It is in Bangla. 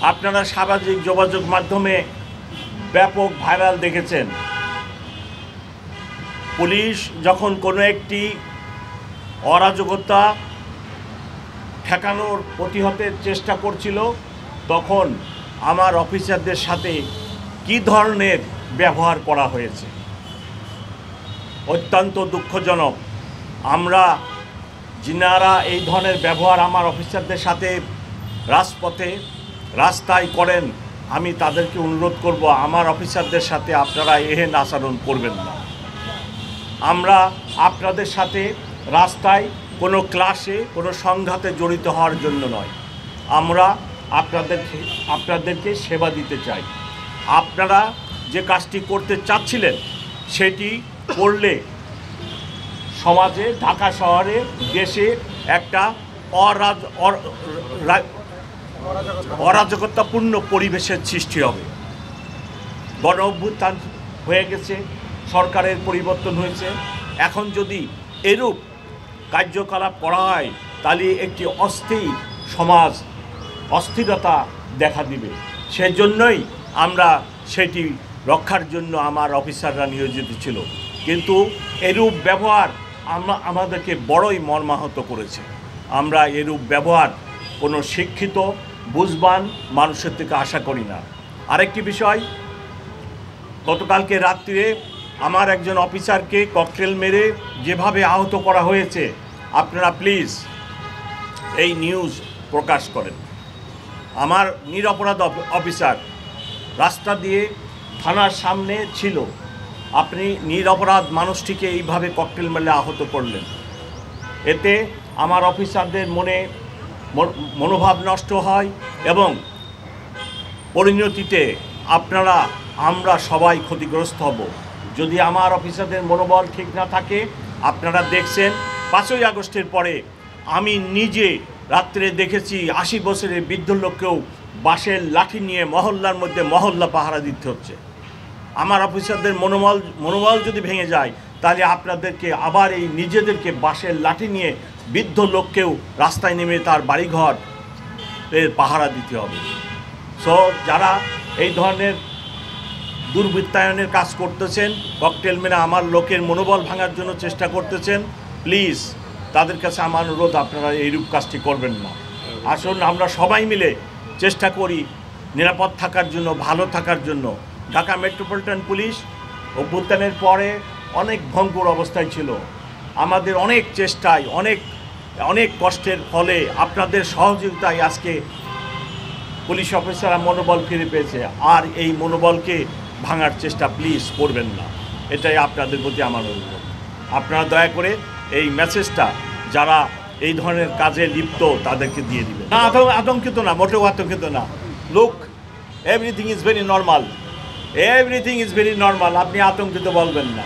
আপনারা সামাজিক যোগাযোগ মাধ্যমে ব্যাপক ভাইরাল দেখেছেন। পুলিশ যখন কোনো একটি অরাজকতা ঠেকানোর প্রতিহতের চেষ্টা করছিল, তখন আমার অফিসারদের সাথে কী ধরনের ব্যবহার করা হয়েছে অত্যন্ত দুঃখজনক। আমরা যিনারা এই ধরনের ব্যবহার আমার অফিসারদের সাথে রাস্তায় করেন, আমি তাদেরকে অনুরোধ করব আমার অফিসারদের সাথে আপনারা এহেন আচরণ করবেন না। আমরা আপনাদের সাথে রাস্তায় কোনো ক্লাসে কোনো সংঘাতে জড়িত হওয়ার জন্য নয়, আমরা আপনাদেরকে সেবা দিতে চাই। আপনারা যে কাজটি করতে চাচ্ছিলেন সেটি করলে সমাজে, ঢাকা শহরে, দেশে একটা অরাজকতাপূর্ণ পরিবেশের সৃষ্টি হবে। গণ অভ্যুত্থান হয়ে গেছে, সরকারের পরিবর্তন হয়েছে, এখন যদি এরূপ কার্যকলাপ করা হয় তাহলে একটি অস্থির সমাজ, অস্থিরতা দেখা দিবে। সেজন্যই আমরা সেটি রক্ষার জন্য আমার অফিসাররা নিয়োজিত ছিল। কিন্তু এরূপ ব্যবহার আমাদেরকে বড়ই মর্মাহত করেছে। আমরা এরূপ ব্যবহার কোনো শিক্ষিত বুঝবান মানুষের থেকে আশা করি না। আরেকটি বিষয়, গতকালকে রাত্রিরে আমার একজন অফিসারকে ককটেল মেরে যেভাবে আহত করা হয়েছে, আপনারা প্লিজ এই নিউজ প্রকাশ করেন। আমার নিরপরাধ অফিসার রাস্তা দিয়ে থানার সামনে ছিল, আপনি নিরপরাধ মানুষটিকে এইভাবে ককটেল মেরে আহত করলেন। এতে আমার অফিসারদের মনোভাব নষ্ট হয় এবং পরিণতিতে আমরা সবাই ক্ষতিগ্রস্ত হব। যদি আমার অফিসারদের মনোবল ঠিক না থাকে, আপনারা দেখছেন 5ই আগস্টের পরে আমি নিজে রাত্রে দেখেছি 80 বছরের বৃদ্ধ লোককেও বাঁশের লাঠি নিয়ে মহল্লার মধ্যে মহল্লা পাহারা দিতে হচ্ছে। আমার অফিসারদের মনোবল যদি ভেঙে যায়, তাহলে আপনাদেরকে আবার এই নিজেদেরকে বাঁশের লাঠি নিয়ে বৃদ্ধ লোককেও রাস্তায় নেমে তার বাড়িঘর পাহারা দিতে হবে। সো যারা এই ধরনের দুর্বৃত্তায়নের কাজ করতেছেন, ককটেল মেরে আমার লোকের মনোবল ভাঙার জন্য চেষ্টা করতেছেন, প্লিজ তাদের কাছে আমার অনুরোধ, আপনারা এইরূপ কাজটি করবেন না। আসুন আমরা সবাই মিলে চেষ্টা করি নিরাপদ থাকার জন্য, ভালো থাকার জন্য। ঢাকা মেট্রোপলিটন পুলিশ অভ্যুত্থানের পরে অনেক ভঙ্গুর অবস্থায় ছিল। আমাদের অনেক চেষ্টায়, অনেক কষ্টের ফলে, আপনাদের সহযোগিতায় আজকে পুলিশ অফিসাররা মনোবল ফিরে পেয়েছে। আর এই মনোবলকে ভাঙার চেষ্টা প্লিজ করবেন না, এটাই আপনাদের প্রতি আমার অনুরোধ। আপনারা দয়া করে এই মেসেজটা যারা এই ধরনের কাজে লিপ্ত তাদেরকে দিয়ে দিবেন। না, আতঙ্কিত না, মোটেও আতঙ্কিত না। Look, everything is very normal, আপনি আতঙ্কিত বলবেন না।